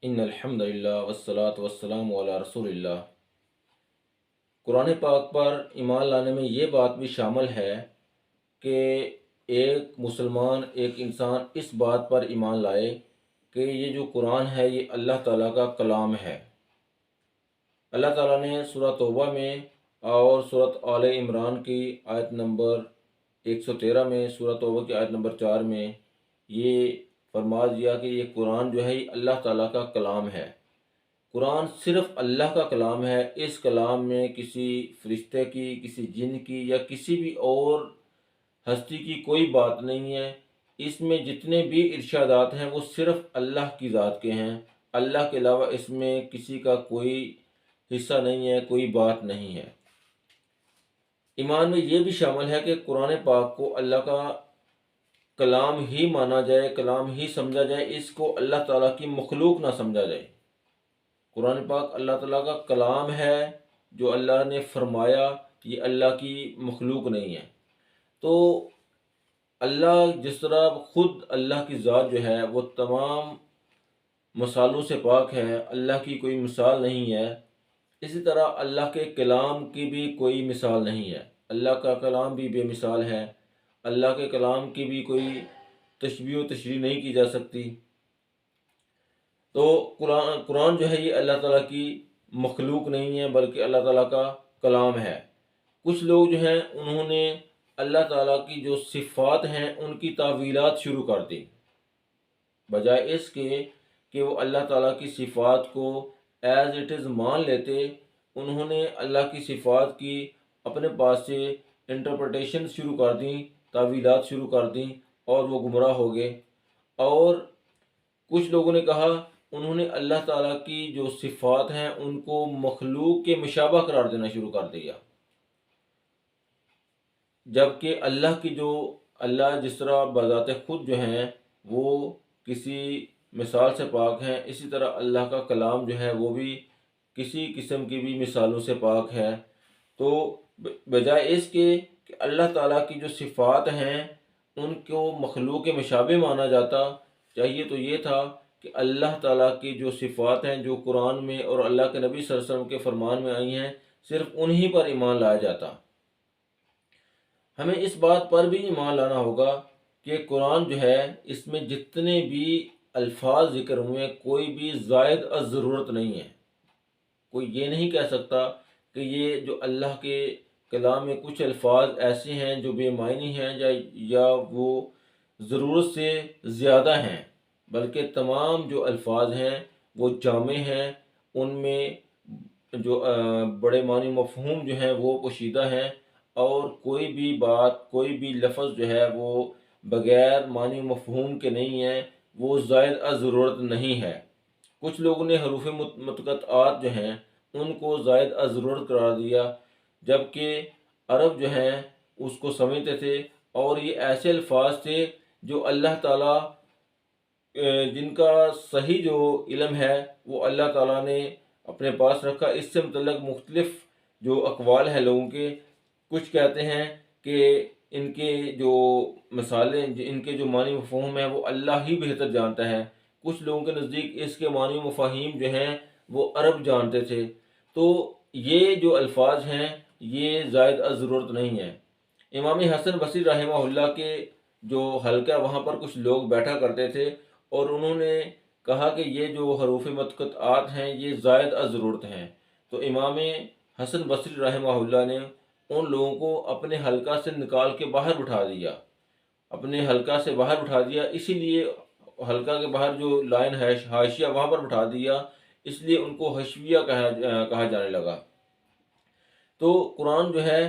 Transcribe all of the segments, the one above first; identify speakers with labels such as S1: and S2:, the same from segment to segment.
S1: ان الحمد للہ والصلاۃ والسلام علی رسول اللہ۔ قرآن پاک پر ایمان لانے میں یہ بات بھی شامل ہے کہ ایک مسلمان، ایک انسان اس بات پر ایمان لائے کہ یہ جو قرآن ہے یہ اللہ تعالیٰ کا کلام ہے۔ اللہ تعالیٰ نے سورہ توبہ میں اور سورۃ آل عمران کی آیت نمبر 113 میں، سورہ توبہ کی آیت نمبر 4 میں یہ فرما دیا کہ یہ قرآن جو ہے یہ اللہ تعالیٰ کا کلام ہے۔ قرآن صرف اللہ کا کلام ہے۔ اس کلام میں کسی فرشتے کی، کسی جن کی یا کسی بھی اور ہستی کی کوئی بات نہیں ہے۔ اس میں جتنے بھی ارشادات ہیں وہ صرف اللہ کی ذات کے ہیں۔ اللہ کے علاوہ اس میں کسی کا کوئی حصہ نہیں ہے، کوئی بات نہیں ہے۔ ایمان میں یہ بھی شامل ہے کہ قرآن پاک کو اللہ کا کلام ہی مانا جائے، کلام ہی سمجھا جائے، اس کو اللہ تعالیٰ کی مخلوق نہ سمجھا جائے۔ قرآن پاک اللہ تعالیٰ کا کلام ہے، جو اللہ نے فرمایا، یہ اللہ کی مخلوق نہیں ہے۔ تو اللہ جس طرح خود اللہ کی ذات جو ہے وہ تمام مثالوں سے پاک ہے، اللہ کی کوئی مثال نہیں ہے، اسی طرح اللہ کے کلام کی بھی کوئی مثال نہیں ہے۔ اللہ کا کلام بھی بے مثال ہے، اللہ کے کلام کی بھی کوئی تشبیہ و تشریح نہیں کی جا سکتی۔ تو قرآن جو ہے یہ اللہ تعالیٰ کی مخلوق نہیں ہے بلکہ اللہ تعالیٰ کا کلام ہے۔ کچھ لوگ جو ہیں انہوں نے اللہ تعالیٰ کی جو صفات ہیں ان کی تعویلات شروع کر دی، بجائے اس کے کہ وہ اللہ تعالیٰ کی صفات کو ایز اٹ از مان لیتے، انہوں نے اللہ کی صفات کی اپنے پاس سے انٹرپریٹیشن شروع کر دیں، تعویلات شروع کر دیں، اور وہ گمراہ ہو گئے۔ اور کچھ لوگوں نے کہا، انہوں نے اللہ تعالیٰ کی جو صفات ہیں ان کو مخلوق کے مشابہ قرار دینا شروع کر دیا، جبکہ اللہ جس طرح بذات خود جو ہیں وہ کسی مثال سے پاک ہیں، اسی طرح اللہ کا کلام جو ہے وہ بھی کسی قسم کی بھی مثالوں سے پاک ہے۔ تو بجائے اس کے کہ اللہ تعالیٰ کی جو صفات ہیں ان کو مخلوق کے مشابہ مانا جاتا، چاہیے تو یہ تھا کہ اللہ تعالیٰ کی جو صفات ہیں جو قرآن میں اور اللہ کے نبی صلی اللہ علیہ وسلم کے فرمان میں آئی ہیں، صرف انہی پر ایمان لایا جاتا۔ ہمیں اس بات پر بھی ایمان لانا ہوگا کہ قرآن جو ہے اس میں جتنے بھی الفاظ ذکر ہوئے ہیں کوئی بھی زائد از ضرورت نہیں ہے۔ کوئی یہ نہیں کہہ سکتا کہ یہ جو اللہ کے کلام میں کچھ الفاظ ایسے ہیں جو بے معنی ہیں یا وہ ضرورت سے زیادہ ہیں، بلکہ تمام جو الفاظ ہیں وہ جامع ہیں، ان میں جو بڑے معنی مفہوم جو ہیں وہ پوشیدہ ہیں، اور کوئی بھی بات، کوئی بھی لفظ جو ہے وہ بغیر معنی مفہوم کے نہیں ہے، وہ زائد از ضرورت نہیں ہے۔ کچھ لوگوں نے حروف متقطعات جو ہیں ان کو زائد از ضرورت قرار دیا، جبکہ عرب جو ہیں اس کو سمجھتے تھے، اور یہ ایسے الفاظ تھے جو اللہ تعالیٰ جن کا صحیح جو علم ہے وہ اللہ تعالیٰ نے اپنے پاس رکھا۔ اس سے متعلق مختلف جو اقوال ہیں لوگوں کے، کچھ کہتے ہیں کہ ان کے جو مثالیں، ان کے جو معنی مفہوم ہیں وہ اللہ ہی بہتر جانتا ہے۔ کچھ لوگوں کے نزدیک اس کے معنی مفاہیم جو ہیں وہ عرب جانتے تھے۔ تو یہ جو الفاظ ہیں یہ زائد از ضرورت نہیں ہے۔ امام حسن بصری رحمہ اللہ کے جو حلقہ وہاں پر کچھ لوگ بیٹھا کرتے تھے، اور انہوں نے کہا کہ یہ جو حروف متقطعات ہیں یہ زائد از ضرورت ہیں۔ تو امام حسن بصری رحمہ اللہ نے ان لوگوں کو اپنے حلقہ سے نکال کے باہر بٹھا دیا، اپنے حلقہ سے باہر بٹھا دیا، اسی لیے حلقہ کے باہر جو لائن ہے حاشیہ وہاں پر بٹھا دیا، اس لیے ان کو حشویہ کہا جانے لگا۔ تو قرآن جو ہے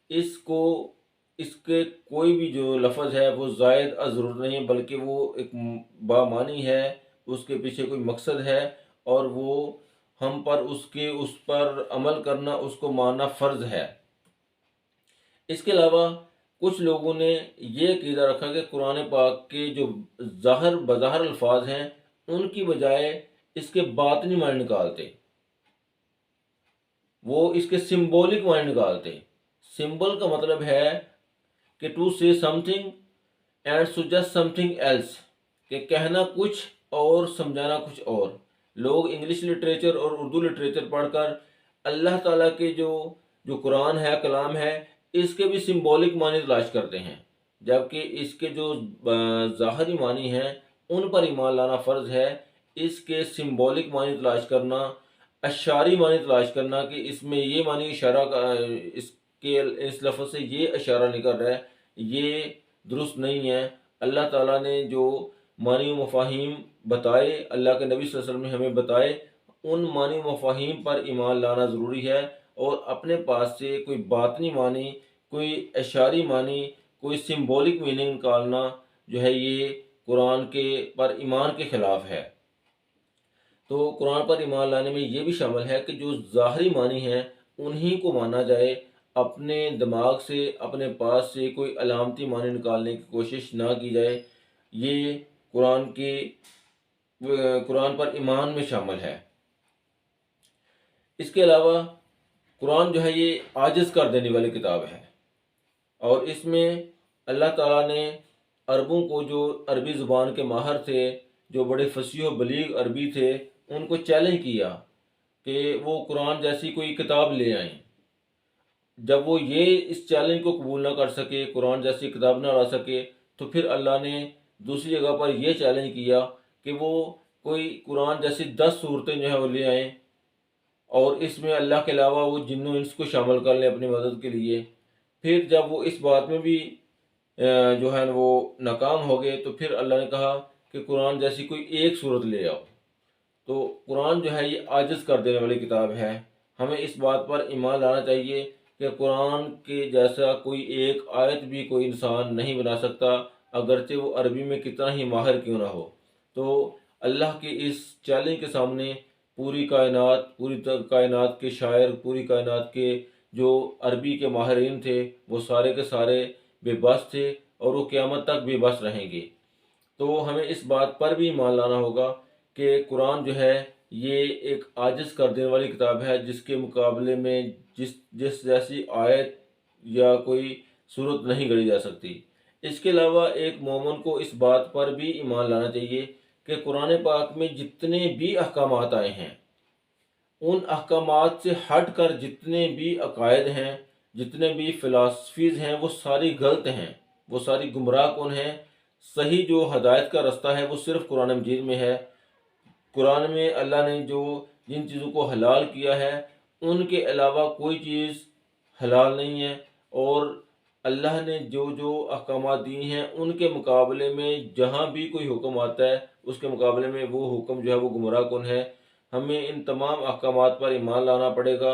S1: اس کے کوئی بھی جو لفظ ہے وہ زائد از ضرورت نہیں ہے، بلکہ وہ ایک بامانی ہے، اس کے پیچھے کوئی مقصد ہے، اور وہ ہم پر اس پر عمل کرنا، اس کو ماننا فرض ہے۔ اس کے علاوہ کچھ لوگوں نے یہ عقیدہ رکھا کہ قرآن پاک کے جو بظاہر الفاظ ہیں ان کی بجائے اس کے باطنی معنی نکالتے، وہ اس کے سمبولک معنی نکالتے۔ سمبل کا مطلب ہے کہ ٹو سے something and suggest something else, کہ کہنا کچھ اور سمجھانا کچھ اور۔ لوگ انگلش لٹریچر اور اردو لٹریچر پڑھ کر اللہ تعالیٰ کے جو قرآن ہے، کلام ہے، اس کے بھی سمبولک معنی تلاش کرتے ہیں، جبکہ اس کے جو ظاہری معنی ہیں ان پر ایمان لانا فرض ہے۔ اس کے سمبولک معنی تلاش کرنا، اشعاری معنی تلاش کرنا کہ اس میں یہ معنی اشارہ اس کے اس لفظ سے یہ اشارہ نکل رہا ہے، یہ درست نہیں ہے۔ اللہ تعالیٰ نے جو معنی و مفاہیم بتائے، اللہ کے نبی صلی اللہ علیہ وسلم نے ہمیں بتائے، ان معنی و مفاہیم پر ایمان لانا ضروری ہے، اور اپنے پاس سے کوئی باطنی معنی، کوئی اشعاری معنی، کوئی سمبولک میننگ نکالنا جو ہے یہ قرآن کے پر ایمان کے خلاف ہے۔ تو قرآن پر ایمان لانے میں یہ بھی شامل ہے کہ جو ظاہری معنی ہیں انہی کو مانا جائے، اپنے دماغ سے، اپنے پاس سے کوئی علامتی معنی نکالنے کی کوشش نہ کی جائے۔ یہ قرآن پر ایمان میں شامل ہے۔ اس کے علاوہ قرآن جو ہے یہ عاجز کر دینے والی کتاب ہے، اور اس میں اللہ تعالیٰ نے عربوں کو، جو عربی زبان کے ماہر تھے، جو بڑے فصیح و بلیغ عربی تھے، ان کو چیلنج کیا کہ وہ قرآن جیسی کوئی کتاب لے آئیں۔ جب وہ اس چیلنج کو قبول نہ کر سکے، قرآن جیسی کتاب نہ لا سکے، تو پھر اللہ نے دوسری جگہ پر یہ چیلنج کیا کہ وہ کوئی قرآن جیسی 10 صورتیں جو ہے وہ لے آئیں، اور اس میں اللہ کے علاوہ وہ جن و انس کو شامل کر لیں اپنی مدد کے لیے۔ پھر جب وہ اس بات میں بھی جو ہے وہ ناکام ہو گئے، تو پھر اللہ نے کہا کہ قرآن جیسی کوئی ایک صورت لے آؤ۔ تو قرآن جو ہے یہ عاجز کر دینے والی کتاب ہے۔ ہمیں اس بات پر ایمان لانا چاہیے کہ قرآن کے جیسا کوئی ایک آیت بھی کوئی انسان نہیں بنا سکتا، اگرچہ وہ عربی میں کتنا ہی ماہر کیوں نہ ہو۔ تو اللہ کے اس چیلنج کے سامنے پوری کائنات کے شاعر، پوری کائنات کے جو عربی کے ماہرین تھے، وہ سارے کے سارے بے بس تھے، اور وہ قیامت تک بے بس رہیں گے۔ تو ہمیں اس بات پر بھی ایمان لانا ہوگا کہ قرآن جو ہے یہ ایک عاجز کر دینے والی کتاب ہے، جس کے مقابلے میں جس جیسی آیت یا کوئی صورت نہیں گڑھی جا سکتی۔ اس کے علاوہ ایک مومن کو اس بات پر بھی ایمان لانا چاہیے کہ قرآن پاک میں جتنے بھی احکامات آئے ہیں، ان احکامات سے ہٹ کر جتنے بھی عقائد ہیں، جتنے بھی فلاسفیز ہیں، وہ ساری غلط ہیں، وہ ساری گمراہ کن ہیں۔ صحیح جو ہدایت کا رستہ ہے وہ صرف قرآن مجید میں ہے۔ قرآن میں اللہ نے جن چیزوں کو حلال کیا ہے، ان کے علاوہ کوئی چیز حلال نہیں ہے، اور اللہ نے جو احکامات دی ہیں ان کے مقابلے میں جہاں بھی کوئی حکم آتا ہے، اس کے مقابلے میں وہ حکم جو ہے وہ گمراہ کن ہے۔ ہمیں ان تمام احکامات پر ایمان لانا پڑے گا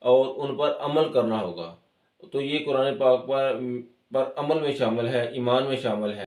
S1: اور ان پر عمل کرنا ہوگا۔ تو یہ قرآن پاک پر عمل میں شامل ہے، ایمان میں شامل ہے۔